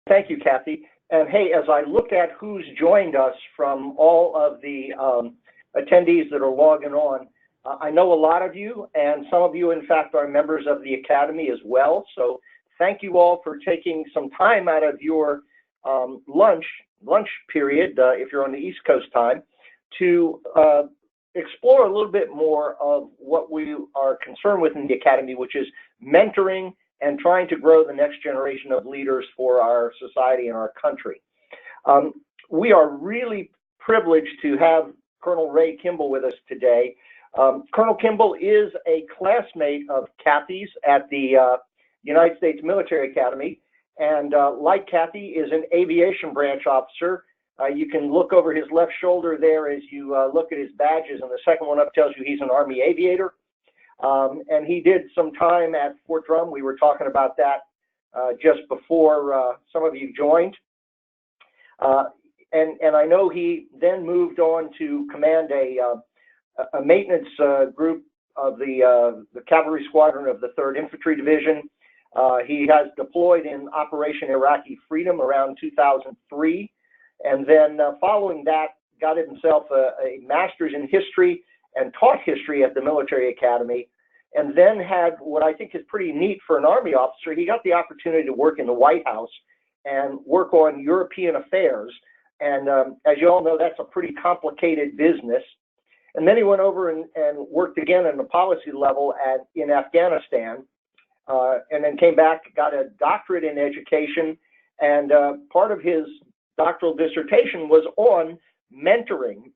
Thank you, Kathy. And hey, as I look at who's joined us from all of the attendees that are logging on, I know a lot of you, and some of you, in fact, are members of the Academy as well. So thank you all for taking some time out of your lunch period, if you're on the East Coast time, to explore a little bit more of what we are concerned with in the Academy, which is mentoring and trying to grow the next generation of leaders for our society and our country. We are really privileged to have Colonel Ray Kimball with us today. Colonel Kimball is a classmate of Kathy's at the United States Military Academy, and like Kathy, is an aviation branch officer. You can look over his left shoulder there as you look at his badges, and the second one up tells you he's an Army aviator. And he did some time at Fort Drum. We were talking about that just before some of you joined. And I know he then moved on to command a maintenance group of the Cavalry Squadron of the 3rd Infantry Division. He has deployed in Operation Iraqi Freedom around 2003. And then following that, got himself a master's in history and taught history at the Military Academy, and then had what I think is pretty neat for an Army officer. He got the opportunity to work in the White House and work on European affairs. And as you all know, that's a pretty complicated business. And then he went over and worked again on the policy level in Afghanistan, and then came back, got a doctorate in education, and part of his doctoral dissertation was on mentoring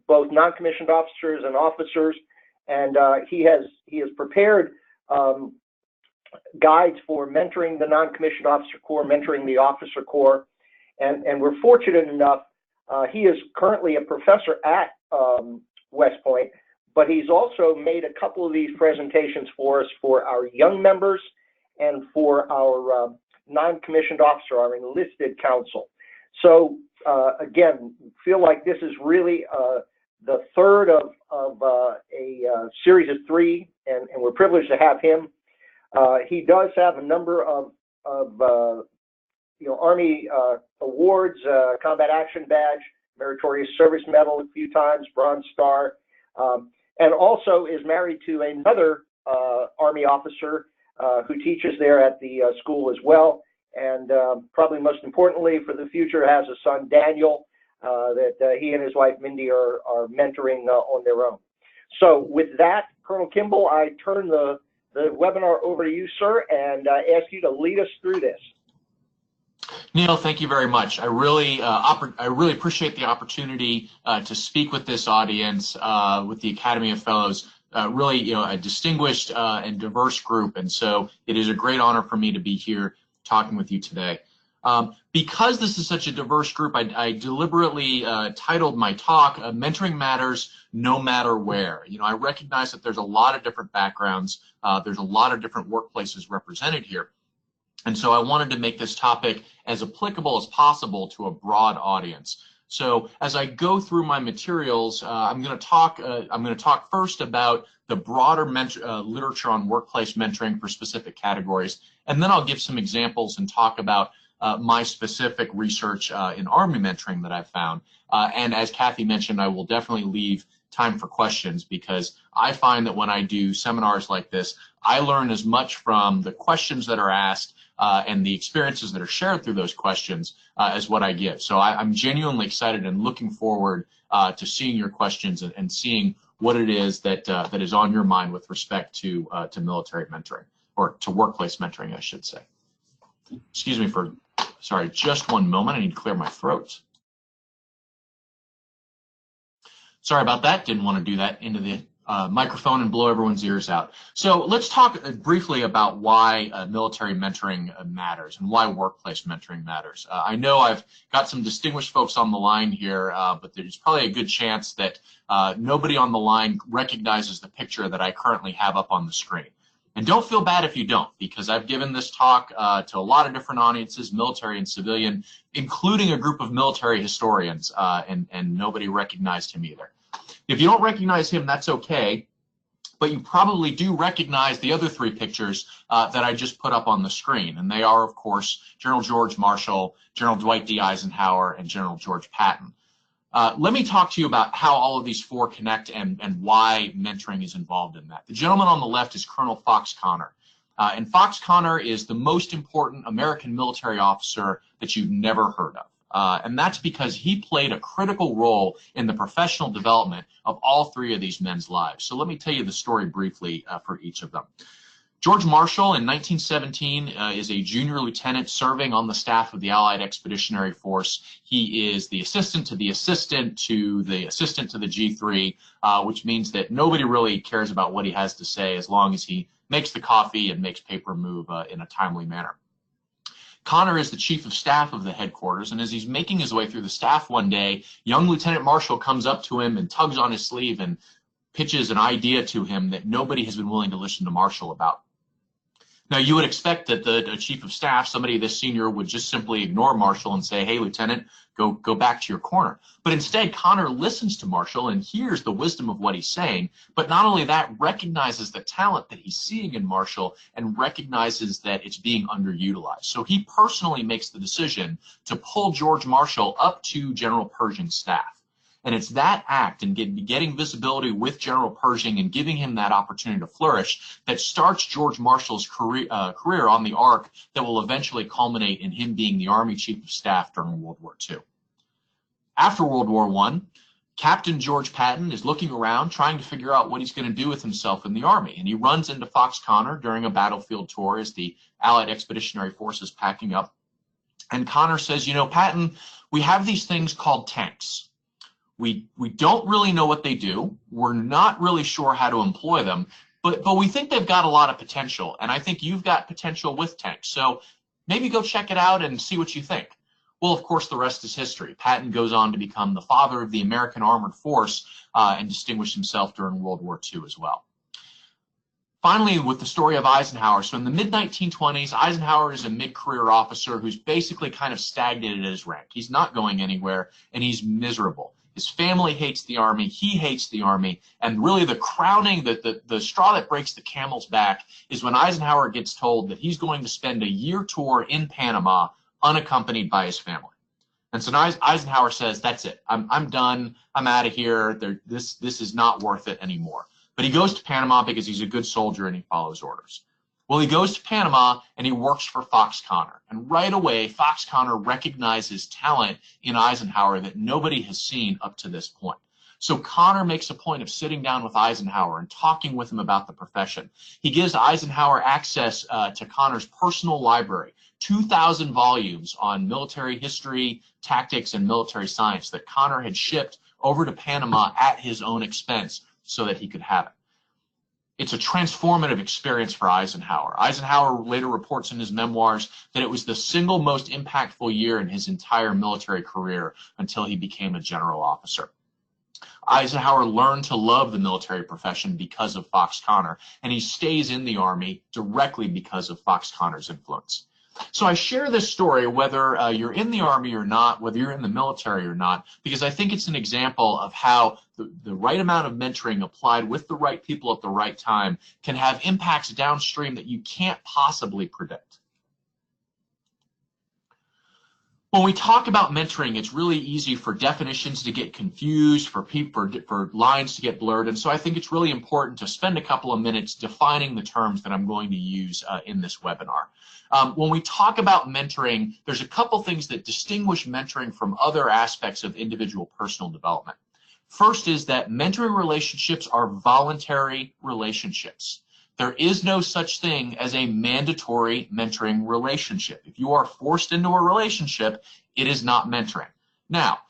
both non-commissioned officers and officers, and he has prepared guides for mentoring the non-commissioned officer corps, mentoring the officer corps, and we're fortunate enough. He is currently a professor at West Point, but he's also made a couple of these presentations for us for our young members and for our non-commissioned officer, our enlisted council. So again, feel like this is really the third of a series of 3, and we're privileged to have him. He does have a number of Army awards, Combat Action Badge, Meritorious Service Medal a few times, Bronze Star, and also is married to another Army officer who teaches there at the school as well. And probably most importantly for the future, has a son, Daniel, that he and his wife, Mindy, are mentoring on their own. So with that, Colonel Kimball, I turn the webinar over to you, sir, and ask you to lead us through this. Neil, thank you very much. I really appreciate the opportunity to speak with this audience, with the Academy of Fellows. Really, a distinguished and diverse group, and so it is a great honor for me to be here talking with you today. Because this is such a diverse group, I deliberately titled my talk, Mentoring Matters No Matter Where. I recognize that there's a lot of different backgrounds, there's a lot of different workplaces represented here. And so I wanted to make this topic as applicable as possible to a broad audience. So as I go through my materials, I'm going to talk first about the broader literature on workplace mentoring for specific categories, and then I'll give some examples and talk about my specific research in Army mentoring that I've found. And as Kathy mentioned, I will definitely leave time for questions, because I find that when I do seminars like this, I learn as much from the questions that are asked and the experiences that are shared through those questions as what I give. So I'm genuinely excited and looking forward to seeing your questions and seeing what it is that is on your mind with respect to military mentoring, or to workplace mentoring, I should say. Excuse me for, sorry, just one moment. I need to clear my throat. Sorry about that. Didn't want to do that into the microphone and blow everyone's ears out. So let's talk briefly about why military mentoring matters and why workplace mentoring matters. I know I've got some distinguished folks on the line here, but there's probably a good chance that nobody on the line recognizes the picture that I currently have up on the screen. And don't feel bad if you don't, because I've given this talk to a lot of different audiences, military and civilian, including a group of military historians, and nobody recognized him either. If you don't recognize him, that's okay. but you probably do recognize the other three pictures that I just put up on the screen. And they are, of course, General George Marshall, General Dwight D. Eisenhower, and General George Patton. Let me talk to you about how all of these four connect and why mentoring is involved in that. The gentleman on the left is Colonel Fox Connor. And Fox Connor is the most important American military officer that you've never heard of. And that's because he played a critical role in the professional development of all three of these men's lives. So let me tell you the story briefly for each of them. George Marshall in 1917 is a junior lieutenant serving on the staff of the Allied Expeditionary Force. He is the assistant to the assistant to the assistant to the G3, which means that nobody really cares about what he has to say as long as he makes the coffee and makes paper move in a timely manner. Connor is the chief of staff of the headquarters, and as he's making his way through the staff one day, young Lieutenant Marshall comes up to him and tugs on his sleeve and pitches an idea to him that nobody has been willing to listen to Marshall about. Now, you would expect that the chief of staff, somebody this senior, would just simply ignore Marshall and say, hey, Lieutenant, go back to your corner. But instead, Connor listens to Marshall and hears the wisdom of what he's saying, but not only that, recognizes the talent that he's seeing in Marshall and recognizes that it's being underutilized. So he personally makes the decision to pull George Marshall up to General Pershing's staff. And it's that act and getting visibility with General Pershing and giving him that opportunity to flourish that starts George Marshall's career on the arc that will eventually culminate in him being the Army Chief of Staff during World War II. After World War I, Captain George Patton is looking around trying to figure out what he's going to do with himself in the Army. And he runs into Fox Connor during a battlefield tour as the Allied Expeditionary Force is packing up. And Connor says, you know, Patton, we have these things called tanks. We don't really know what they do. We're not really sure how to employ them, but we think they've got a lot of potential. And I think you've got potential with tanks. So maybe go check it out and see what you think. Well, of course, the rest is history. Patton goes on to become the father of the American Armored Force and distinguish himself during World War II as well. Finally, with the story of Eisenhower. So in the mid-1920s, Eisenhower is a mid-career officer who's basically kind of stagnated at his rank. He's not going anywhere, and he's miserable. His family hates the Army, he hates the Army, and really the crowning, the straw that breaks the camel's back is when Eisenhower gets told that he's going to spend a year tour in Panama unaccompanied by his family. And so now Eisenhower says, that's it, I'm done, I'm out of here, this is not worth it anymore. But he goes to Panama because he's a good soldier and he follows orders. Well, he goes to Panama and he works for Fox Connor. And right away, Fox Connor recognizes talent in Eisenhower that nobody has seen up to this point. So Connor makes a point of sitting down with Eisenhower and talking with him about the profession. He gives Eisenhower access to Connor's personal library, 2,000 volumes on military history, tactics, and military science that Connor had shipped over to Panama at his own expense so that he could have it. It's a transformative experience for Eisenhower. Eisenhower later reports in his memoirs that it was the single most impactful year in his entire military career until he became a general officer. Eisenhower learned to love the military profession because of Fox Connor, and he stays in the Army directly because of Fox Connor's influence. So I share this story whether you're in the Army or not, whether you're in the military or not, because I think it's an example of how the right amount of mentoring applied with the right people at the right time can have impacts downstream that you can't possibly predict. When we talk about mentoring, it's really easy for definitions to get confused, for lines to get blurred, and so I think it's really important to spend a couple of minutes defining the terms that I'm going to use in this webinar. When we talk about mentoring, there's a couple things that distinguish mentoring from other aspects of individual personal development. First is that mentoring relationships are voluntary relationships. There is no such thing as a mandatory mentoring relationship. If you are forced into a relationship, it is not mentoring. Now,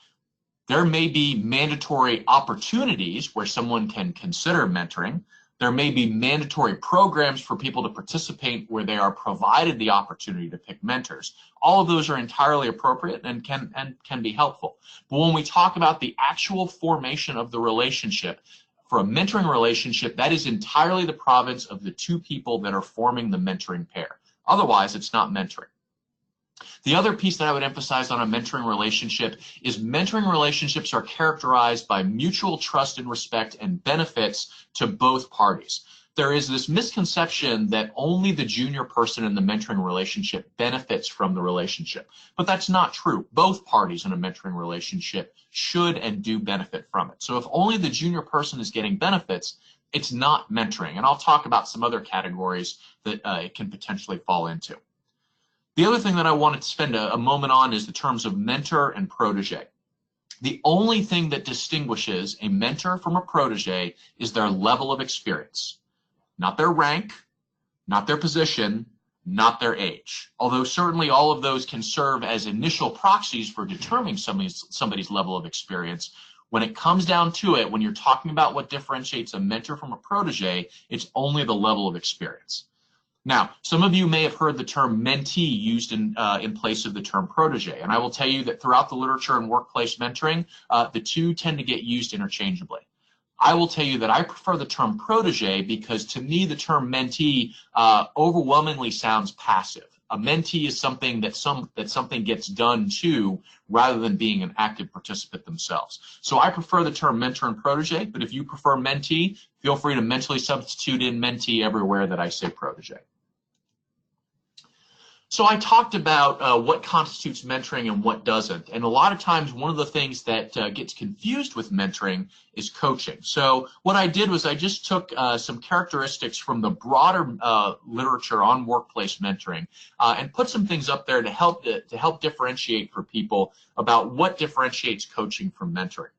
there may be mandatory opportunities where someone can consider mentoring. There may be mandatory programs for people to participate where they are provided the opportunity to pick mentors. All of those are entirely appropriate and can be helpful. But when we talk about the actual formation of the relationship, for a mentoring relationship, that is entirely the province of the two people that are forming the mentoring pair. Otherwise, it's not mentoring. The other piece that I would emphasize on a mentoring relationship is mentoring relationships are characterized by mutual trust and respect and benefits to both parties. There is this misconception that only the junior person in the mentoring relationship benefits from the relationship, but that's not true. Both parties in a mentoring relationship should and do benefit from it. So if only the junior person is getting benefits, it's not mentoring. And I'll talk about some other categories that it can potentially fall into. The other thing that I wanted to spend a moment on is the terms of mentor and protege. The only thing that distinguishes a mentor from a protege is their level of experience. Not their rank, not their position, not their age. Although certainly all of those can serve as initial proxies for determining somebody's level of experience, when it comes down to it, when you're talking about what differentiates a mentor from a protege, it's only the level of experience. Now, some of you may have heard the term mentee used in place of the term protege, and I will tell you that throughout the literature and workplace mentoring, the two tend to get used interchangeably. I will tell you that I prefer the term protege because to me the term mentee overwhelmingly sounds passive. A mentee is something that something gets done to rather than being an active participant themselves. So I prefer the term mentor and protege, but if you prefer mentee, feel free to mentally substitute in mentee everywhere that I say protege. So I talked about what constitutes mentoring and what doesn't. And a lot of times one of the things that gets confused with mentoring is coaching. So what I did was I just took some characteristics from the broader literature on workplace mentoring and put some things up there to help differentiate for people about what differentiates coaching from mentoring.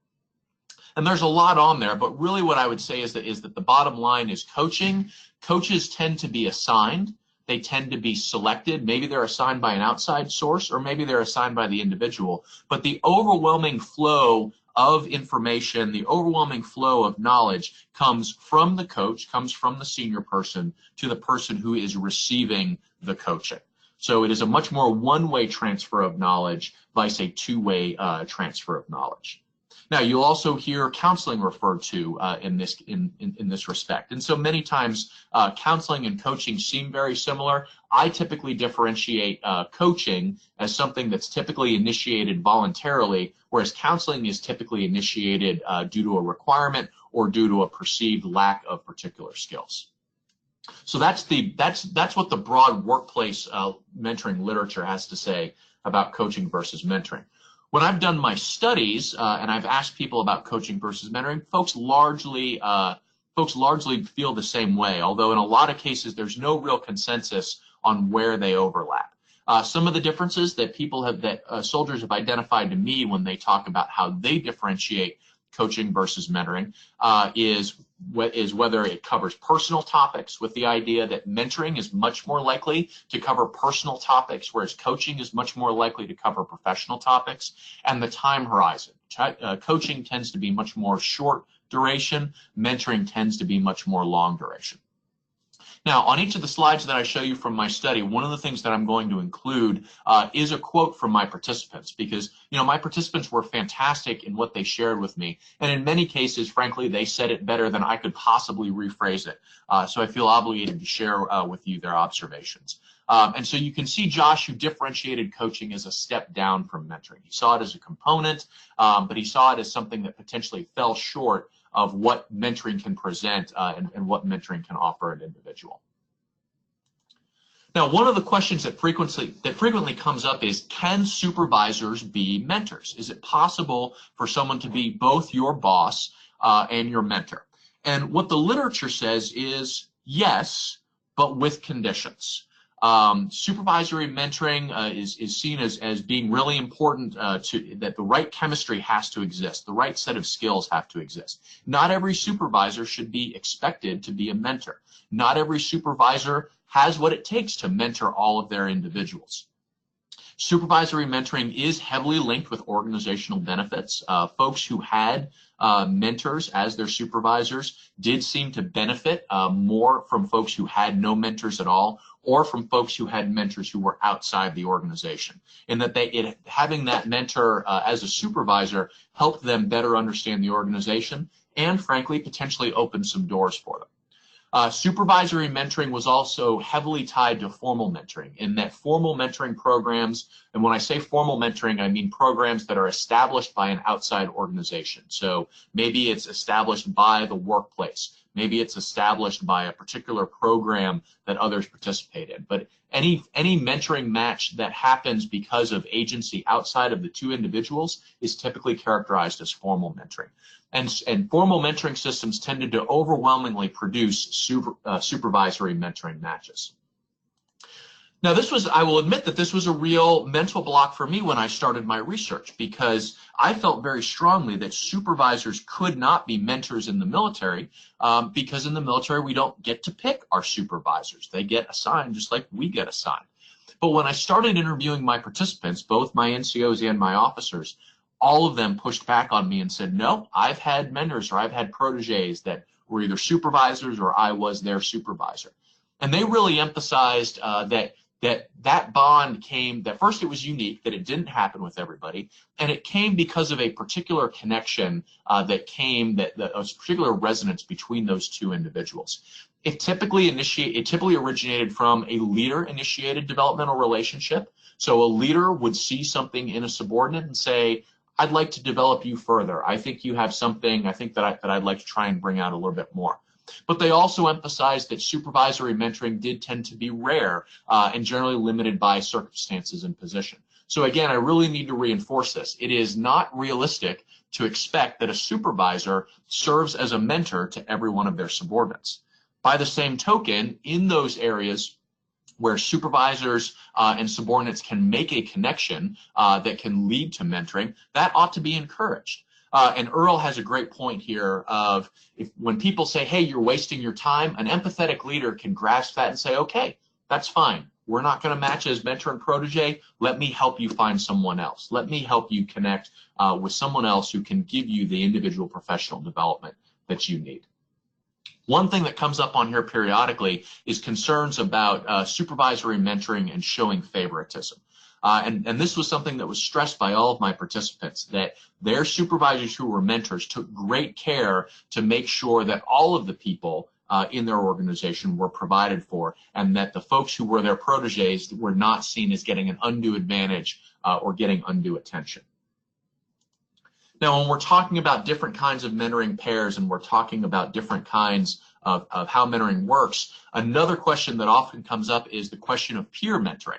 And there's a lot on there, but really what I would say is that the bottom line is coaches tend to be assigned. They tend to be selected. Maybe they're assigned by an outside source, or maybe they're assigned by the individual. But the overwhelming flow of information, the overwhelming flow of knowledge comes from the coach, comes from the senior person to the person who is receiving the coaching. So it is a much more one-way transfer of knowledge versus a two-way transfer of knowledge. Now, you'll also hear counseling referred to in this respect. And so many times counseling and coaching seem very similar. I typically differentiate coaching as something that's typically initiated voluntarily, whereas counseling is typically initiated due to a requirement or due to a perceived lack of particular skills. So that's what the broad workplace mentoring literature has to say about coaching versus mentoring. When I've done my studies and I've asked people about coaching versus mentoring, folks largely feel the same way, although in a lot of cases there's no real consensus on where they overlap. Some of the differences that soldiers have identified to me when they talk about how they differentiate coaching versus mentoring is whether it covers personal topics, with the idea that mentoring is much more likely to cover personal topics, whereas coaching is much more likely to cover professional topics, and the time horizon. Coaching tends to be much more short duration, mentoring tends to be much more long duration. Now, on each of the slides that I show you from my study, one of the things that I'm going to include is a quote from my participants, because my participants were fantastic in what they shared with me, and in many cases, frankly, they said it better than I could possibly rephrase it. So I feel obligated to share with you their observations. And so you can see Josh, who differentiated coaching as a step down from mentoring. He saw it as a component, but he saw it as something that potentially fell short of what mentoring can present and what mentoring can offer an individual. Now, one of the questions that frequently comes up is, can supervisors be mentors? Is it possible for someone to be both your boss and your mentor? And what the literature says is yes, but with conditions. Supervisory mentoring is seen as being really important that the right chemistry has to exist, the right set of skills have to exist. Not every supervisor should be expected to be a mentor. Not every supervisor has what it takes to mentor all of their individuals. Supervisory mentoring is heavily linked with organizational benefits. Folks who had mentors as their supervisors did seem to benefit more from folks who had no mentors at all, or from folks who had mentors who were outside the organization, and that having that mentor as a supervisor helped them better understand the organization and, frankly, potentially open some doors for them. Supervisory mentoring was also heavily tied to formal mentoring, in that formal mentoring programs, and when I say formal mentoring, I mean programs that are established by an outside organization. So maybe it's established by the workplace. Maybe it's established by a particular program that others participate in. But any mentoring match that happens because of agency outside of the two individuals is typically characterized as formal mentoring. And formal mentoring systems tended to overwhelmingly produce supervisory mentoring matches. Now, I will admit that this was a real mental block for me when I started my research, because I felt very strongly that supervisors could not be mentors in the military, because in the military we don't get to pick our supervisors. They get assigned just like we get assigned. But when I started interviewing my participants, both my NCOs and my officers, all of them pushed back on me and said, no, I've had mentors or I've had proteges that were either supervisors or I was their supervisor. And they really emphasized that bond came, that first it was unique, that it didn't happen with everybody, and it came because of a particular connection that was particular resonance between those two individuals. It typically originated from a leader-initiated developmental relationship. So a leader would see something in a subordinate and say, I'd like to develop you further. I think you have something, I think that I'd like to try and bring out a little bit more. But they also emphasized that supervisory mentoring did tend to be rare and generally limited by circumstances and position. So again, I really need to reinforce this. It is not realistic to expect that a supervisor serves as a mentor to every one of their subordinates. By the same token, in those areas where supervisors and subordinates can make a connection that can lead to mentoring, that ought to be encouraged. And Earl has a great point here of when people say, hey, you're wasting your time, an empathetic leader can grasp that and say, okay, that's fine. We're not going to match as mentor and protege. Let me help you find someone else. Let me help you connect with someone else who can give you the individual professional development that you need. One thing that comes up on here periodically is concerns about supervisory mentoring and showing favoritism. And this was something that was stressed by all of my participants, that their supervisors who were mentors took great care to make sure that all of the people in their organization were provided for, and that the folks who were their proteges were not seen as getting an undue advantage or getting undue attention. Now, when we're talking about different kinds of mentoring pairs and we're talking about different kinds of how mentoring works, another question that often comes up is the question of peer mentoring.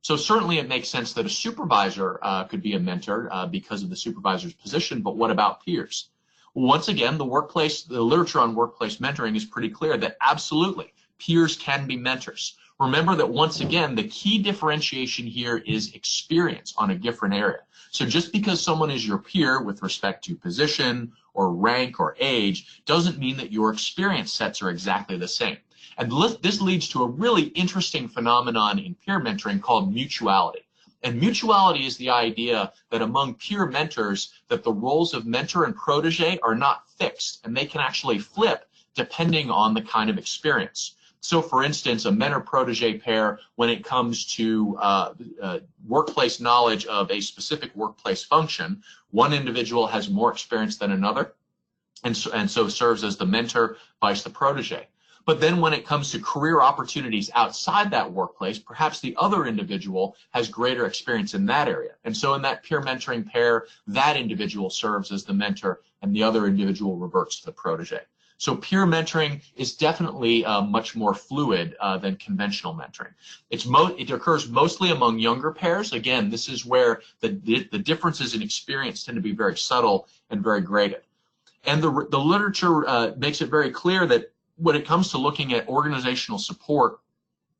So certainly it makes sense that a supervisor could be a mentor because of the supervisor's position, but what about peers? Well, once again, the literature on workplace mentoring is pretty clear that absolutely peers can be mentors. Remember that once again, the key differentiation here is experience on a different area. So just because someone is your peer with respect to position or rank or age doesn't mean that your experience sets are exactly the same. And this leads to a really interesting phenomenon in peer mentoring called mutuality. And mutuality is the idea that among peer mentors, that the roles of mentor and protege are not fixed, and they can actually flip depending on the kind of experience. So for instance, a mentor-protege pair, when it comes to workplace knowledge of a specific workplace function, one individual has more experience than another, and so serves as the mentor, vice the protege. But then when it comes to career opportunities outside that workplace, perhaps the other individual has greater experience in that area. And so in that peer mentoring pair, that individual serves as the mentor and the other individual reverts to the protege. So peer mentoring is definitely much more fluid than conventional mentoring. It occurs mostly among younger pairs. Again, this is where the differences in experience tend to be very subtle and very graded. And the literature makes it very clear that when it comes to looking at organizational support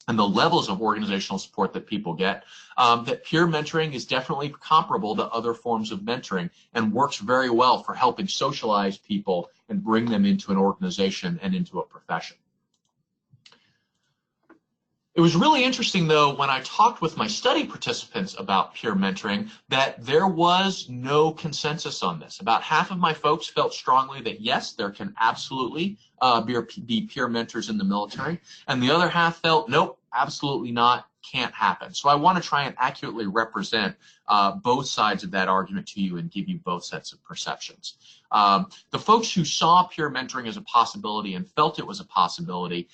and the levels of organizational support that people get, that peer mentoring is definitely comparable to other forms of mentoring and works very well for helping socialize people and bring them into an organization and into a profession. It was really interesting, though, when I talked with my study participants about peer mentoring, that there was no consensus on this. About half of my folks felt strongly that, yes, there can absolutely be peer mentors in the military, and the other half felt, nope, absolutely not, can't happen. So I want to try and accurately represent both sides of that argument to you and give you both sets of perceptions. The folks who saw peer mentoring as a possibility and felt it was a possibility,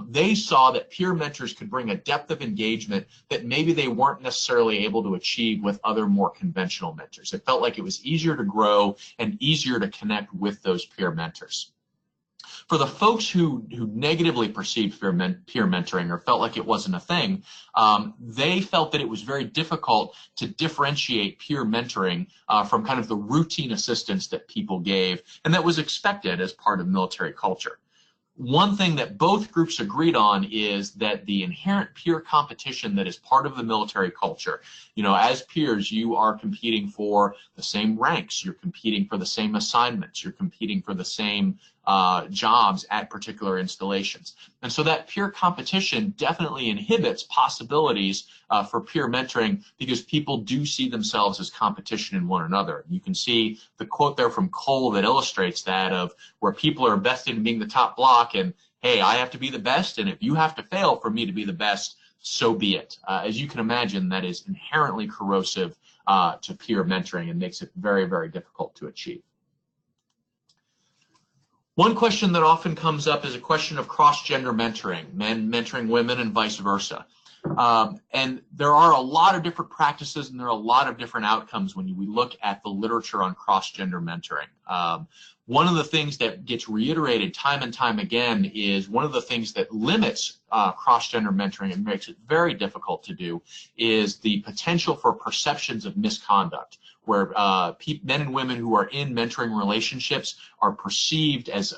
they saw that peer mentors could bring a depth of engagement that maybe they weren't necessarily able to achieve with other more conventional mentors. It felt like it was easier to grow and easier to connect with those peer mentors. For the folks who negatively perceived peer mentoring or felt like it wasn't a thing, they felt that it was very difficult to differentiate peer mentoring from kind of the routine assistance that people gave and that was expected as part of military culture. One thing that both groups agreed on is that the inherent peer competition that is part of the military culture, as peers, you are competing for the same ranks, you're competing for the same assignments, you're competing for the same jobs at particular installations. And so that peer competition definitely inhibits possibilities for peer mentoring because people do see themselves as competition in one another. You can see the quote there from COL that illustrates that, of where people are invested in being the top block and, hey, I have to be the best, and if you have to fail for me to be the best, so be it. As you can imagine, that is inherently corrosive to peer mentoring and makes it very, very difficult to achieve. One question that often comes up is a question of cross-gender mentoring, men mentoring women and vice versa. And there are a lot of different practices and there are a lot of different outcomes when we look at the literature on cross-gender mentoring. One of the things that gets reiterated time and time again is one of the things that limits cross-gender mentoring and makes it very difficult to do is the potential for perceptions of misconduct, where men and women who are in mentoring relationships are perceived as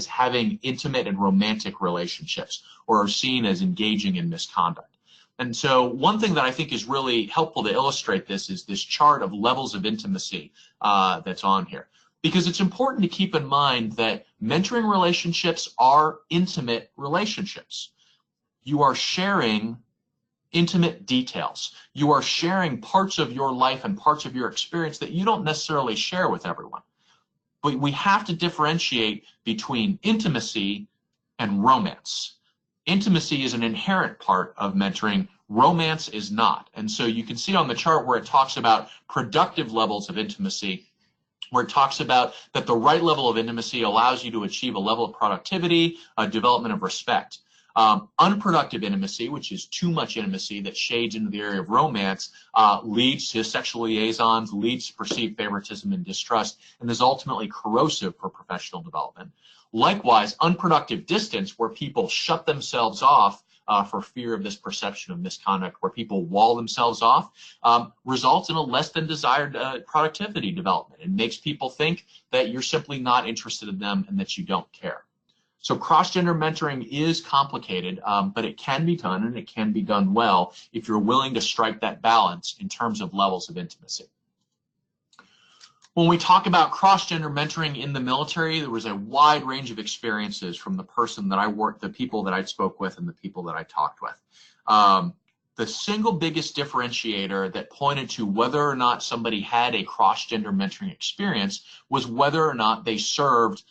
having intimate and romantic relationships or are seen as engaging in misconduct. And so one thing that I think is really helpful to illustrate this is this chart of levels of intimacy that's on here. Because it's important to keep in mind that mentoring relationships are intimate relationships. You are sharing intimate details. You are sharing parts of your life and parts of your experience that you don't necessarily share with everyone. But we have to differentiate between intimacy and romance. Intimacy is an inherent part of mentoring. Romance is not. And so you can see on the chart where it talks about productive levels of intimacy, where it talks about that the right level of intimacy allows you to achieve a level of productivity, a development of respect. Unproductive intimacy, which is too much intimacy that shades into the area of romance, leads to sexual liaisons, leads to perceived favoritism and distrust, and is ultimately corrosive for professional development. Likewise, unproductive distance, where people shut themselves off for fear of this perception of misconduct, where people wall themselves off, results in a less than desired productivity development. It makes people think that you're simply not interested in them and that you don't care. So cross-gender mentoring is complicated, but it can be done and it can be done well if you're willing to strike that balance in terms of levels of intimacy. When we talk about cross-gender mentoring in the military, there was a wide range of experiences from the person that I worked, the people that I spoke with, and the people that I talked with. The single biggest differentiator that pointed to whether or not somebody had a cross-gender mentoring experience was whether or not they served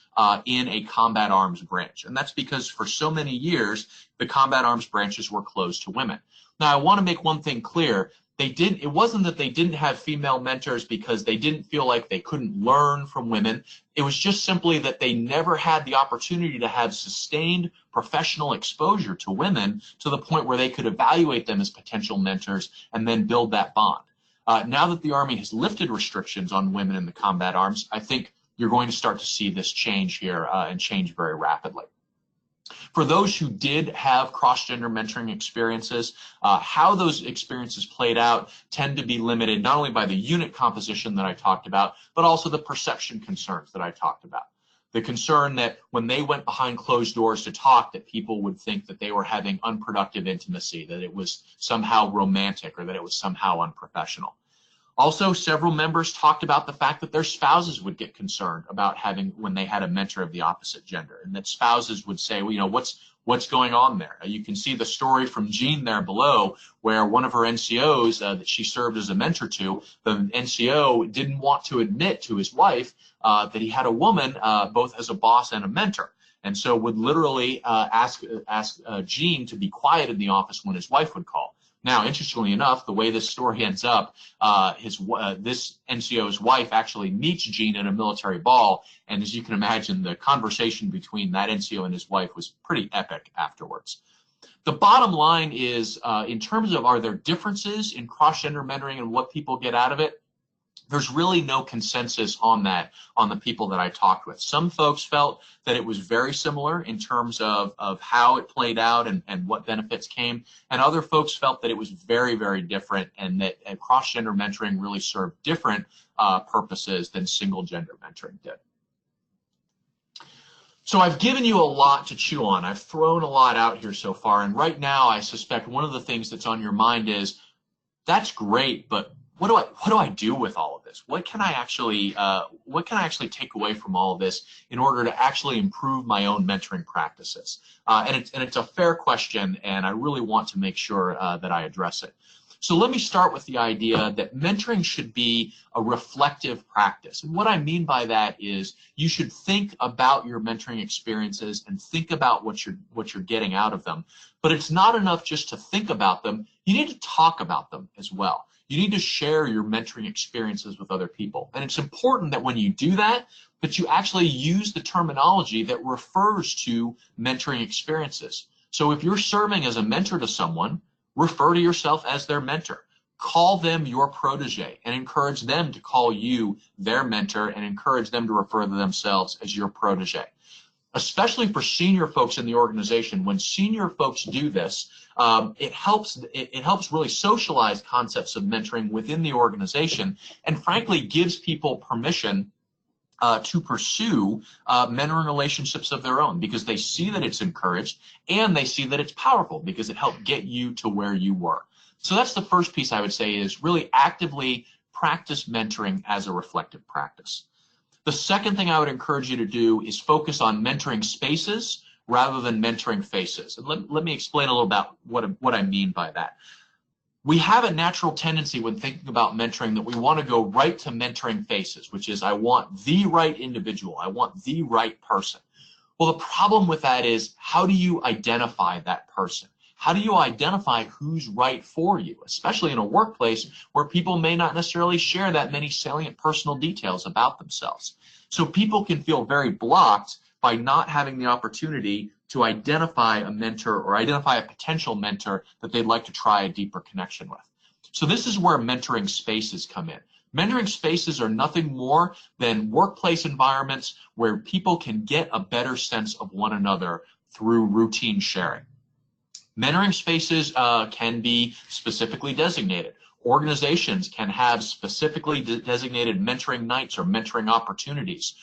in a combat arms branch. And that's because for so many years, the combat arms branches were closed to women. Now, I want to make one thing clear. It wasn't that they didn't have female mentors because they didn't feel like they couldn't learn from women. It was just simply that they never had the opportunity to have sustained professional exposure to women to the point where they could evaluate them as potential mentors and then build that bond. Now that the Army has lifted restrictions on women in the combat arms, I think you're going to start to see this change here and change very rapidly. For those who did have cross-gender mentoring experiences, how those experiences played out tend to be limited not only by the unit composition that I talked about, but also the perception concerns that I talked about. The concern that when they went behind closed doors to talk, that people would think that they were having unproductive intimacy, that it was somehow romantic, or that it was somehow unprofessional. Also, several members talked about the fact that their spouses would get concerned about when they had a mentor of the opposite gender, and that spouses would say, well, what's going on there? You can see the story from Jean there below, where one of her NCOs that she served as a mentor to, the NCO didn't want to admit to his wife that he had a woman both as a boss and a mentor, and so would literally ask Jean to be quiet in the office when his wife would call. Now, interestingly enough, the way this story ends up, this NCO's wife actually meets Gene at a military ball, and as you can imagine, the conversation between that NCO and his wife was pretty epic afterwards. The bottom line is, in terms of are there differences in cross-gender mentoring and what people get out of it, there's really no consensus on that on the people that I talked with. Some folks felt that it was very similar in terms of how it played out and what benefits came, and other folks felt that it was very, very different and that cross-gender mentoring really served different purposes than single-gender mentoring did. So I've given you a lot to chew on. I've thrown a lot out here so far, and right now I suspect one of the things that's on your mind is, that's great, but what do I do with all of this? What can I actually take away from all of this in order to actually improve my own mentoring practices? And it's a fair question, and I really want to make sure that I address it. So let me start with the idea that mentoring should be a reflective practice. And what I mean by that is you should think about your mentoring experiences and think about what you're getting out of them. But it's not enough just to think about them. You need to talk about them as well. You need to share your mentoring experiences with other people. And it's important that when you do that, that you actually use the terminology that refers to mentoring experiences. So if you're serving as a mentor to someone, refer to yourself as their mentor. Call them your protege and encourage them to call you their mentor and encourage them to refer to themselves as your protege. Especially for senior folks in the organization, when senior folks do this, it helps really socialize concepts of mentoring within the organization, and frankly gives people permission to pursue mentoring relationships of their own, because they see that it's encouraged and they see that it's powerful because it helped get you to where you were. So that's the first piece I would say, is really actively practice mentoring as a reflective practice. The second thing I would encourage you to do is focus on mentoring spaces rather than mentoring faces. And let me explain a little about what I mean by that. We have a natural tendency when thinking about mentoring that we want to go right to mentoring faces, which is I want the right individual, I want the right person. Well, the problem with that is, how do you identify that person? How do you identify who's right for you, especially in a workplace where people may not necessarily share that many salient personal details about themselves? So people can feel very blocked by not having the opportunity to identify a mentor or identify a potential mentor that they'd like to try a deeper connection with. So this is where mentoring spaces come in. Mentoring spaces are nothing more than workplace environments where people can get a better sense of one another through routine sharing. Mentoring spaces can be specifically designated. Organizations can have specifically designated mentoring nights or mentoring opportunities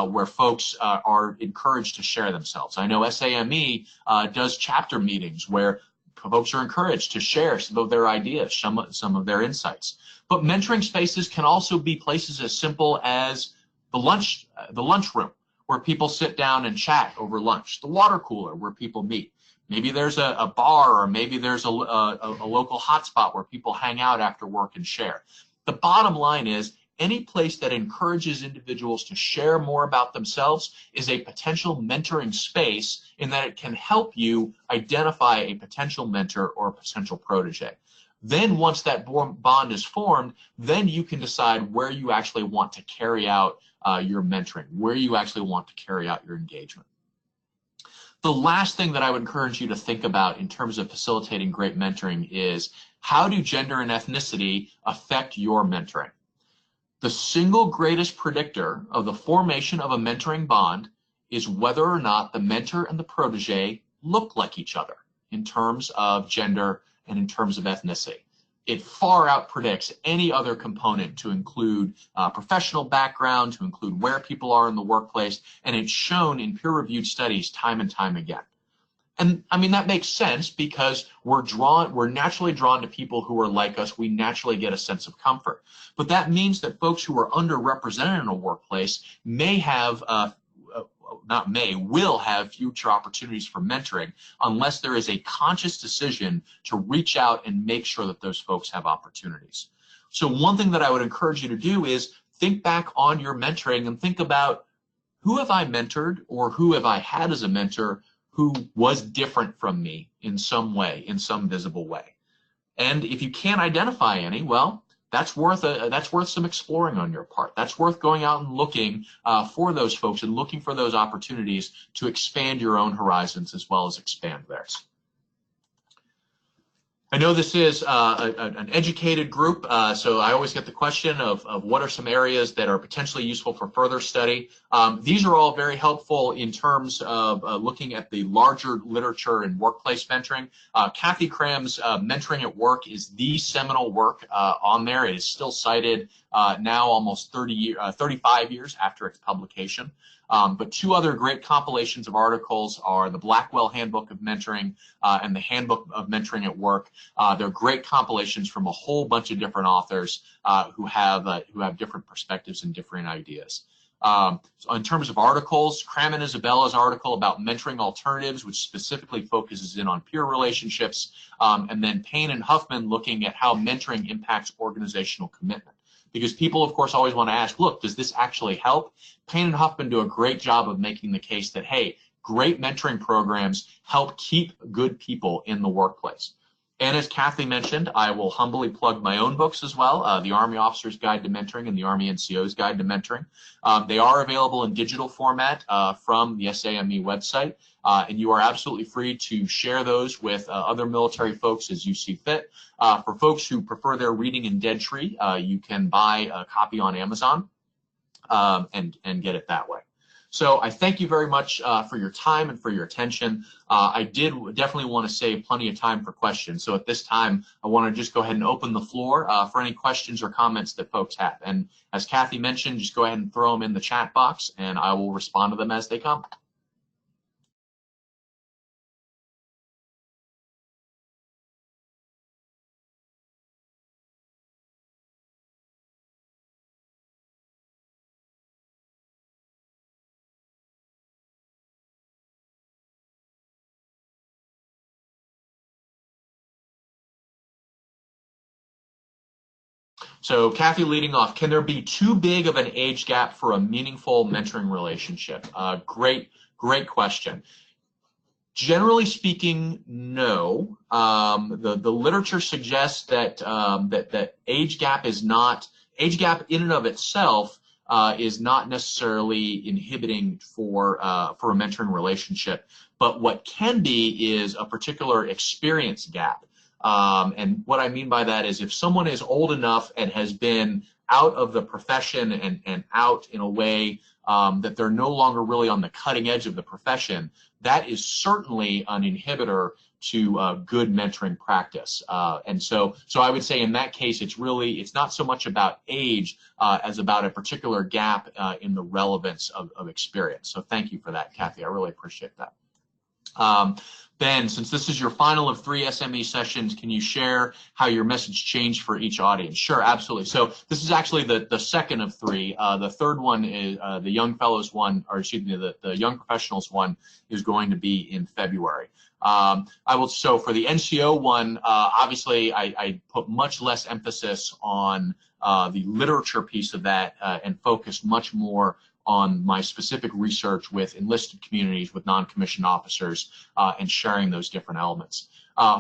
where folks are encouraged to share themselves. I know SAME does chapter meetings where folks are encouraged to share some of their ideas, some of their insights. But mentoring spaces can also be places as simple as the lunchroom, where people sit down and chat over lunch, the water cooler where people meet. Maybe there's a bar, or maybe there's a local hotspot where people hang out after work and share. The bottom line is, any place that encourages individuals to share more about themselves is a potential mentoring space, in that it can help you identify a potential mentor or a potential protege. Then once that bond is formed, then you can decide where you actually want to carry out your mentoring, where you actually want to carry out your engagement. The last thing that I would encourage you to think about in terms of facilitating great mentoring is, how do gender and ethnicity affect your mentoring? The single greatest predictor of the formation of a mentoring bond is whether or not the mentor and the protege look like each other in terms of gender and in terms of ethnicity. It far out predicts any other component, to include professional background, to include where people are in the workplace, and it's shown in peer-reviewed studies time and time again. And I mean, that makes sense, because we're naturally drawn to people who are like us. We naturally get a sense of comfort. But that means that folks who are underrepresented in a workplace may have will have future opportunities for mentoring, unless there is a conscious decision to reach out and make sure that those folks have opportunities. So one thing that I would encourage you to do is think back on your mentoring and think about, who have I mentored, or who have I had as a mentor who was different from me in some way, in some visible way? And if you can't identify any, well, that's worth some exploring on your part. That's worth going out and looking for those folks and looking for those opportunities to expand your own horizons as well as expand theirs. I know this is an educated group, so I always get the question of what are some areas that are potentially useful for further study. These are all very helpful in terms of looking at the larger literature in workplace mentoring. Kathy Cram's Mentoring at Work is the seminal work on there. It is still cited now almost 35 years after its publication. But two other great compilations of articles are the Blackwell Handbook of Mentoring and the Handbook of Mentoring at Work. They're great compilations from a whole bunch of different authors who have different perspectives and different ideas. So in terms of articles, Cram and Isabella's article about mentoring alternatives, which specifically focuses in on peer relationships, and then Payne and Huffman looking at how mentoring impacts organizational commitment. Because people, of course, always want to ask, look, does this actually help? Payne and Huffman do a great job of making the case that, hey, great mentoring programs help keep good people in the workplace. And as Kathy mentioned, I will humbly plug my own books as well, the Army Officer's Guide to Mentoring and the Army NCO's Guide to Mentoring. They are available in digital format from the SAME website, and you are absolutely free to share those with other military folks as you see fit. For folks who prefer their reading in dead tree, you can buy a copy on Amazon and get it that way. So I thank you very much for your time and for your attention. I did definitely want to save plenty of time for questions. So at this time, I want to just go ahead and open the floor for any questions or comments that folks have. And as Kathy mentioned, just go ahead and throw them in the chat box, and I will respond to them as they come. So Kathy leading off, can there be too big of an age gap for a meaningful mentoring relationship? Great question. Generally speaking, no. The literature suggests that that age gap in and of itself is not necessarily inhibiting for a mentoring relationship. But what can be is a particular experience gap. And what I mean by that is if someone is old enough and has been out of the profession and out in a way that they're no longer really on the cutting edge of the profession, that is certainly an inhibitor to good mentoring practice. And so I would say in that case, it's not so much about age as about a particular gap in the relevance of experience. So thank you for that, Kathy. I really appreciate that. Ben, since this is your final of 3 SME sessions, can you share how your message changed for each audience? Sure, absolutely. So this is actually the second of 3. The third one is the young fellows one, or excuse me, the young professionals one is going to be in February. So for the NCO one, obviously I put much less emphasis on the literature piece of that and focused much more on my specific research with enlisted communities, with non-commissioned officers, and sharing those different elements.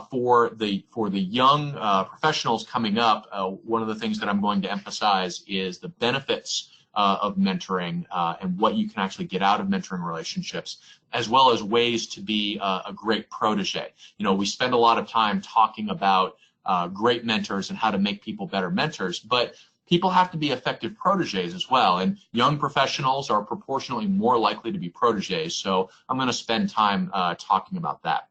For the young professionals coming up, one of the things that I'm going to emphasize is the benefits of mentoring and what you can actually get out of mentoring relationships, as well as ways to be a great protege. You know, we spend a lot of time talking about great mentors and how to make people better mentors, but people have to be effective proteges as well, and young professionals are proportionally more likely to be proteges, so I'm going to spend time talking about that.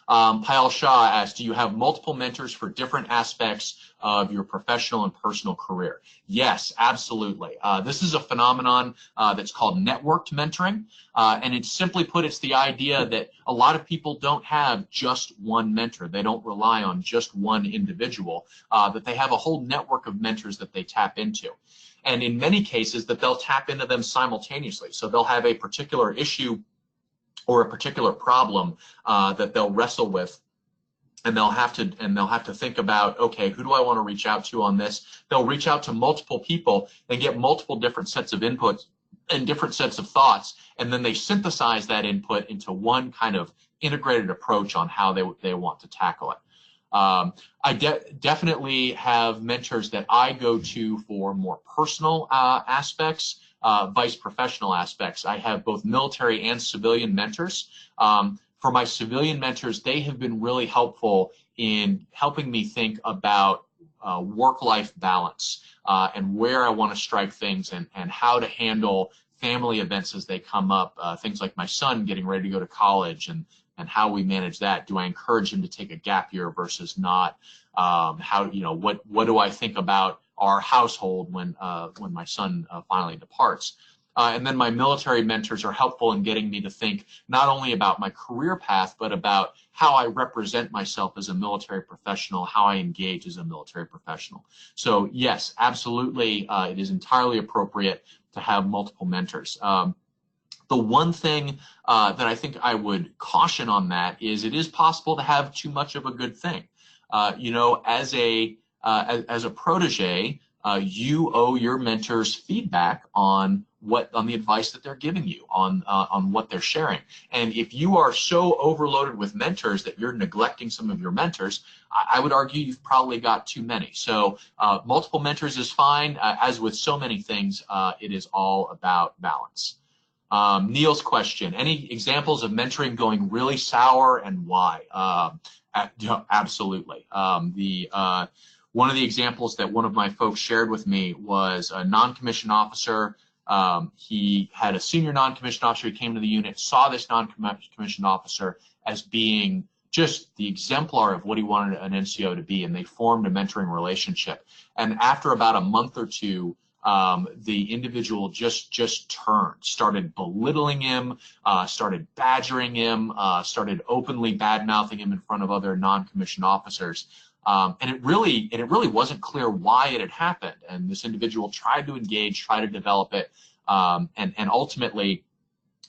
Payal Shah asked, do you have multiple mentors for different aspects of your professional and personal career? Yes, absolutely. This is a phenomenon that's called networked mentoring, and it's simply put, it's the idea that a lot of people don't have just one mentor. They don't rely on just one individual, that they have a whole network of mentors that they tap into. And in many cases that they'll tap into them simultaneously. So they'll have a particular issue or a particular problem that they'll wrestle with, and they'll have to think about, okay, who do I want to reach out to on this? They'll reach out to multiple people and get multiple different sets of inputs and different sets of thoughts, and then they synthesize that input into one kind of integrated approach on how they want to tackle it. I definitely have mentors that I go to for more personal aspects, vice professional aspects. I have both military and civilian mentors. For my civilian mentors, they have been really helpful in helping me think about work-life balance and where I want to strike things and how to handle family events as they come up, things like my son getting ready to go to college and how we manage that. Do I encourage him to take a gap year versus not? How, you know, what do I think about our household when my son finally departs? And then my military mentors are helpful in getting me to think not only about my career path, but about how I represent myself as a military professional, how I engage as a military professional. So yes, absolutely, it is entirely appropriate to have multiple mentors. The one thing that I think I would caution on that is it is possible to have too much of a good thing. You know, as a protege, you owe your mentors feedback on the advice that they're giving you, on what they're sharing. And if you are so overloaded with mentors that you're neglecting some of your mentors, I would argue you've probably got too many. So multiple mentors is fine. As with so many things, it is all about balance. Neil's question: any examples of mentoring going really sour and why? Absolutely. One of the examples that one of my folks shared with me was a non-commissioned officer. He had a senior non-commissioned officer who came to the unit, saw this non-commissioned officer as being just the exemplar of what he wanted an NCO to be, and they formed a mentoring relationship. And after about a month or two, the individual just turned, started belittling him, started badgering him, started openly bad-mouthing him in front of other non-commissioned officers. And it really wasn't clear why it had happened. And this individual tried to engage, tried to develop it, and ultimately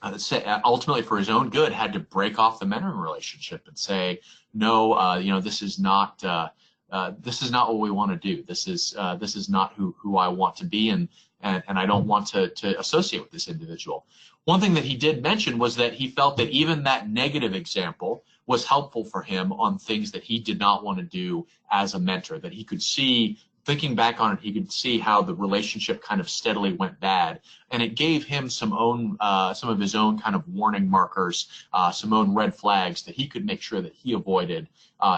for his own good, had to break off the mentoring relationship and say, no, you know, this is not what we want to do. This is not who I want to be, and I don't want to associate with this individual. One thing that he did mention was that he felt that even that negative example was helpful for him on things that he did not want to do as a mentor, that he could see, thinking back on it, he could see how the relationship kind of steadily went bad. And it gave him some of his own kind of warning markers, some own red flags that he could make sure that he avoided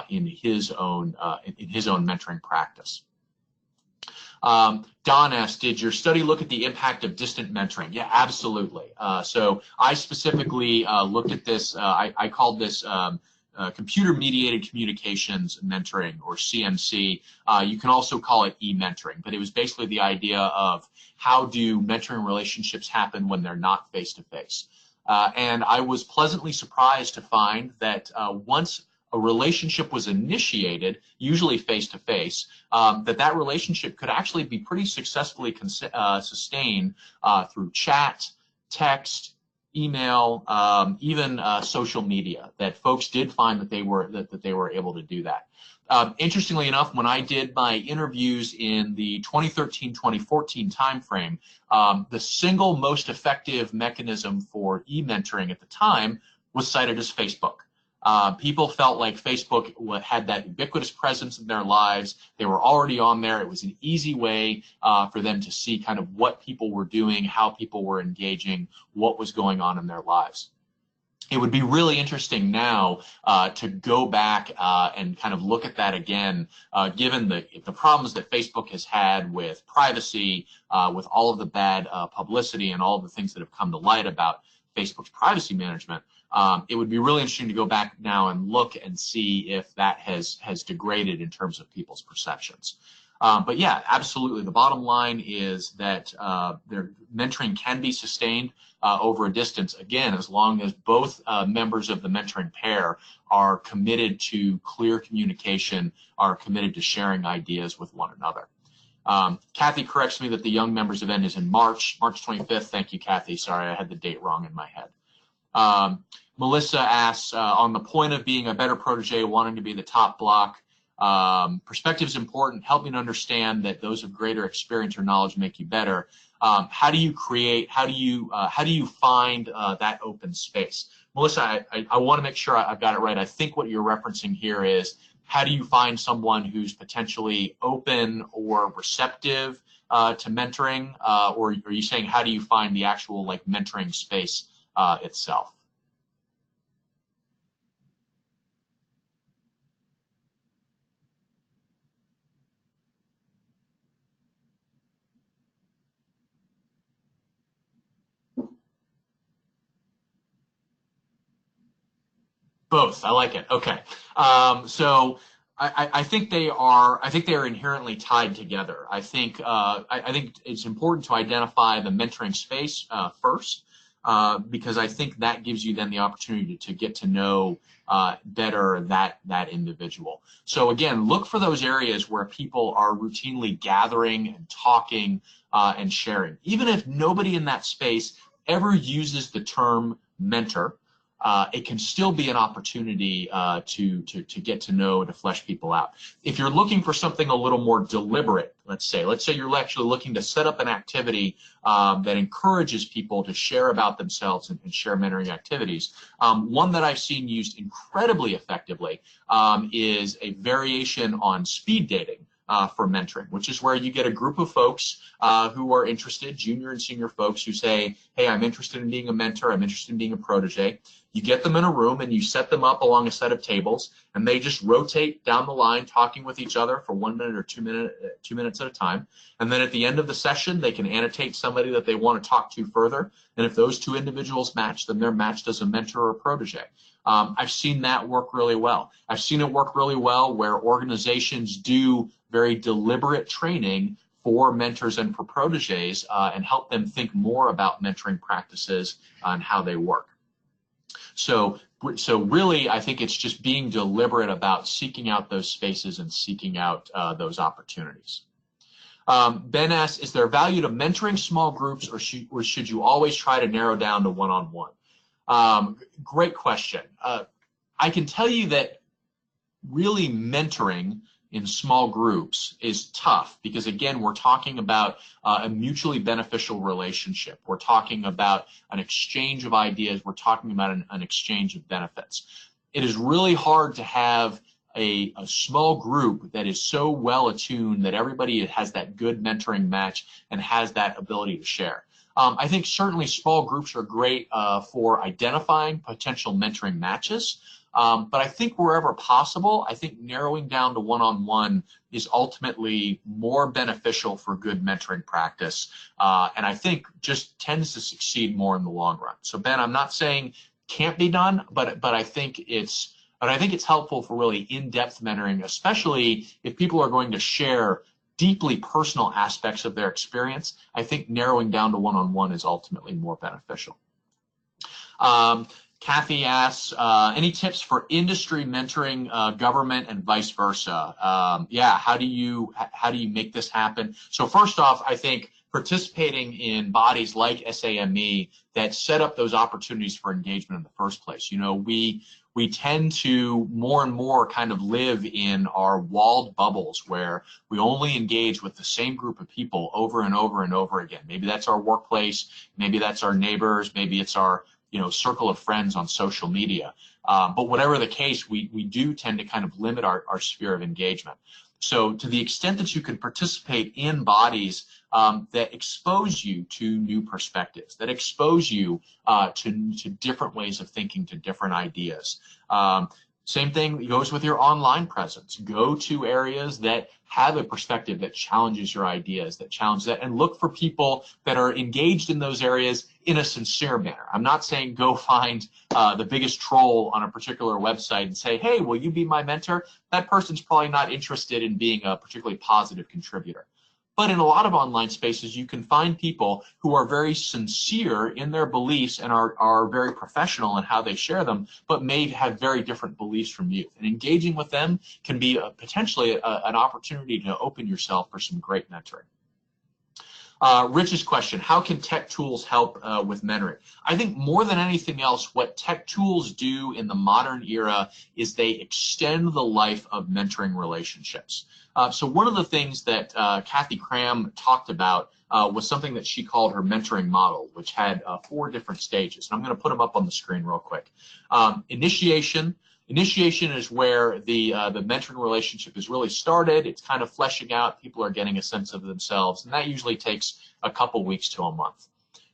in his own mentoring practice. Don asked, did your study look at the impact of distant mentoring? Yeah, absolutely. So I specifically looked at this, I called this computer-mediated communications mentoring, or CMC. You can also call it e-mentoring, but it was basically the idea of how do mentoring relationships happen when they're not face-to-face. And I was pleasantly surprised to find that once a relationship was initiated, usually face-to-face, that relationship could actually be pretty successfully sustained through chat, text, email, even social media, that folks did find that they were able to do that. Interestingly enough, when I did my interviews in the 2013-2014 timeframe, the single most effective mechanism for e-mentoring at the time was cited as Facebook. People felt like Facebook had that ubiquitous presence in their lives. They were already on there. It was an easy way for them to see kind of what people were doing, how people were engaging, what was going on in their lives. It would be really interesting now to go back and kind of look at that again, given the problems that Facebook has had with privacy, with all of the bad publicity and all of the things that have come to light about Facebook's privacy management. It would be really interesting to go back now and look and see if that has degraded in terms of people's perceptions. But yeah, absolutely. The bottom line is that their mentoring can be sustained over a distance, again, as long as both members of the mentoring pair are committed to clear communication, are committed to sharing ideas with one another. Kathy corrects me that the young members event is in March 25th. Thank you, Kathy. Sorry, I had the date wrong in my head. Melissa asks, on the point of being a better protege, wanting to be the top block, perspective is important. Help me to understand that those of greater experience or knowledge make you better. How do you find that open space? Melissa, I want to make sure I've got it right. I think what you're referencing here is How do you find someone who's potentially open or receptive to mentoring? Or are you saying how do you find the actual like mentoring space itself? Both. I like it. Okay. So I think they are. I think they are inherently tied together. I think it's important to identify the mentoring space first, because I think that gives you then the opportunity to get to know better that individual. So again, look for those areas where people are routinely gathering and talking and sharing. Even if nobody in that space ever uses the term mentor, it can still be an opportunity to get to know, to flesh people out. If you're looking for something a little more deliberate, let's say you're actually looking to set up an activity that encourages people to share about themselves and share mentoring activities. One that I've seen used incredibly effectively is a variation on speed dating. For mentoring, which is where you get a group of folks who are interested, junior and senior folks who say, hey, I'm interested in being a mentor, I'm interested in being a protege. You get them in a room and you set them up along a set of tables, and they just rotate down the line talking with each other for 1 minute or 2 minutes at a time. And then at the end of the session, they can annotate somebody that they want to talk to further. And if those two individuals match, then they're matched as a mentor or a protege. I've seen that work really well. I've seen it work really well where organizations do very deliberate training for mentors and for proteges and help them think more about mentoring practices and how they work. So really, I think it's just being deliberate about seeking out those spaces and seeking out those opportunities. Ben asks, is there value to mentoring small groups, or should you always try to narrow down to one-on-one? Great question. I can tell you that really mentoring in small groups is tough because, again, we're talking about a mutually beneficial relationship. We're talking about an exchange of ideas. We're talking about an exchange of benefits. It is really hard to have a small group that is so well attuned that everybody has that good mentoring match and has that ability to share. I think certainly small groups are great for identifying potential mentoring matches. But I think wherever possible, I think narrowing down to one-on-one is ultimately more beneficial for good mentoring practice, and I think just tends to succeed more in the long run. So Ben, I'm not saying can't be done, but I think it's helpful for really in-depth mentoring, especially if people are going to share deeply personal aspects of their experience. I think narrowing down to one-on-one is ultimately more beneficial. Kathy asks, any tips for industry mentoring government and vice versa? Yeah, how do you make this happen? So first off, I think participating in bodies like SAME that set up those opportunities for engagement in the first place. You know, we tend to more and more kind of live in our walled bubbles where we only engage with the same group of people over and over and over again. Maybe that's our workplace, maybe that's our neighbors, maybe it's our circle of friends on social media. But whatever the case, we do tend to kind of limit our sphere of engagement. So to the extent that you can participate in bodies that expose you to new perspectives, that expose you to different ways of thinking, to different ideas. Same thing goes with your online presence. Go to areas that have a perspective that challenges your ideas, that challenge that, and look for people that are engaged in those areas in a sincere manner. I'm not saying go find the biggest troll on a particular website and say, hey, will you be my mentor? That person's probably not interested in being a particularly positive contributor. But in a lot of online spaces, you can find people who are very sincere in their beliefs and are very professional in how they share them, but may have very different beliefs from you. And engaging with them can be potentially an opportunity to open yourself for some great mentoring. Rich's question, how can tech tools help with mentoring? I think more than anything else, what tech tools do in the modern era is they extend the life of mentoring relationships. So one of the things that Kathy Cram talked about was something that she called her mentoring model, which had 4 different stages. And I'm going to put them up on the screen real quick. Initiation, Initiation is where the mentoring relationship is really started. It's kind of fleshing out. People are getting a sense of themselves, and that usually takes a couple weeks to a month.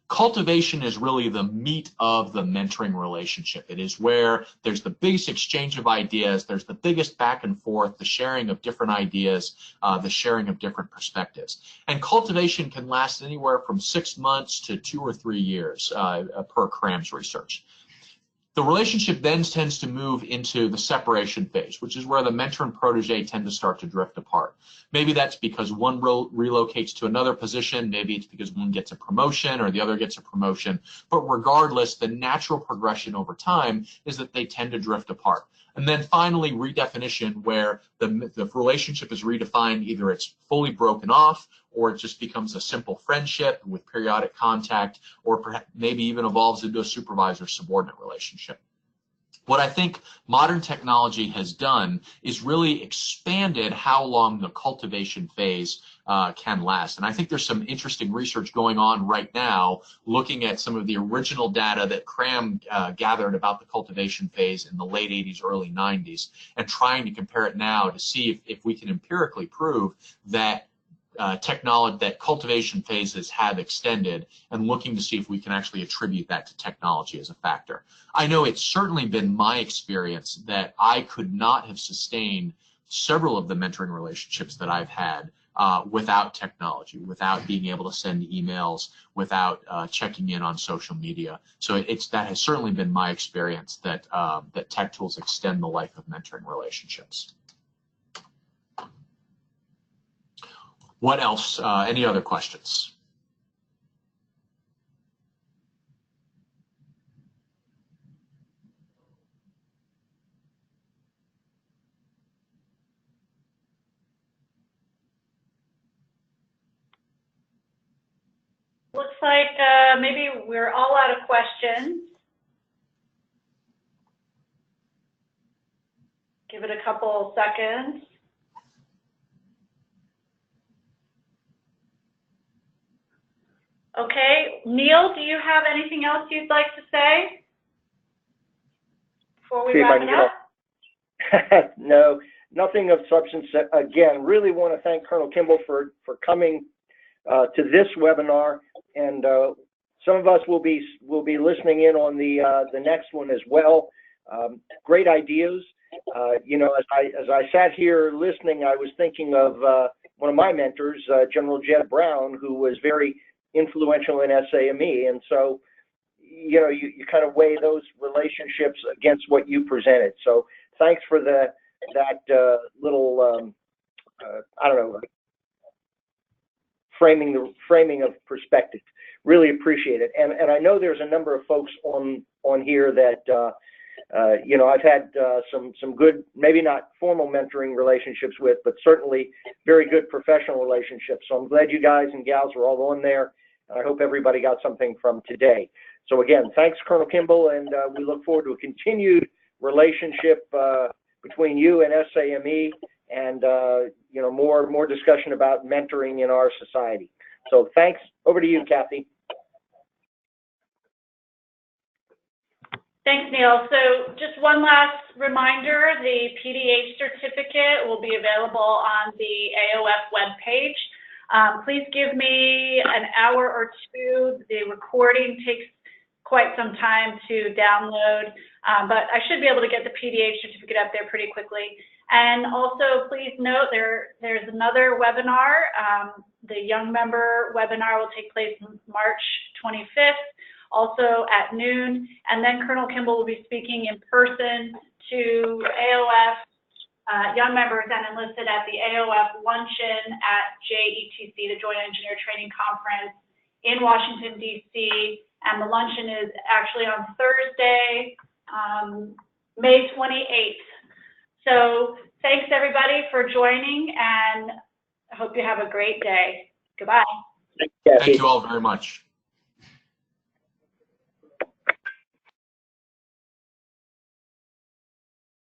Cultivation is really the meat of the mentoring relationship. It is where there's the biggest exchange of ideas, there's the biggest back and forth, the sharing of different ideas, the sharing of different perspectives. And cultivation can last anywhere from 6 months to 2 or 3 years per CRAM's research. The relationship then tends to move into the separation phase, which is where the mentor and protege tend to start to drift apart. Maybe that's because one relocates to another position, maybe it's because one gets a promotion or the other gets a promotion, but regardless, the natural progression over time is that they tend to drift apart. And then finally, redefinition, where the relationship is redefined, either it's fully broken off, or it just becomes a simple friendship with periodic contact, or perhaps maybe even evolves into a supervisor-subordinate relationship. What I think modern technology has done is really expanded how long the cultivation phase can last. And I think there's some interesting research going on right now looking at some of the original data that CRAM gathered about the cultivation phase in the late 80s, early 90s, and trying to compare it now to see if we can empirically prove that that cultivation phases have extended, and looking to see if we can actually attribute that to technology as a factor. I know it's certainly been my experience that I could not have sustained several of the mentoring relationships that I've had without technology, without being able to send emails, without checking in on social media. So that has certainly been my experience that that tech tools extend the life of mentoring relationships. What else? Any other questions? Looks like maybe we're all out of questions. Give it a couple seconds. Okay, Neil, do you have anything else you'd like to say before we wrap it up? No, nothing of substance. Again, really want to thank Colonel Kimball for coming to this webinar, and some of us will be listening in on the next one as well. Great ideas. You know, as I sat here listening, I was thinking of one of my mentors, General Jed Brown, who was very influential in SAME, and so you know you kind of weigh those relationships against what you presented. So thanks for that little I don't know, framing of perspective. Really appreciate it. And I know there's a number of folks on here that you know, I've had some good, maybe not formal mentoring relationships with, but certainly very good professional relationships. So I'm glad you guys and gals are all on there. And I hope everybody got something from today. So again, thanks, Colonel Kimball, and we look forward to a continued relationship between you and SAME, and you know, more discussion about mentoring in our society. So thanks. Over to you, Kathy. Thanks, Neil. So just one last reminder, the PDH certificate will be available on the AOF webpage. Please give me an hour or two. The recording takes quite some time to download, but I should be able to get the PDH certificate up there pretty quickly. And also, please note there's another webinar. The Young Member webinar will take place March 25th, also at noon. And then Colonel Kimball will be speaking in person to AOF young members and enlisted at the AOF luncheon at JETC, the Joint Engineer Training Conference in Washington, D.C. And the luncheon is actually on Thursday, May 28th. So thanks, everybody, for joining, and I hope you have a great day. Goodbye. Thank you all very much.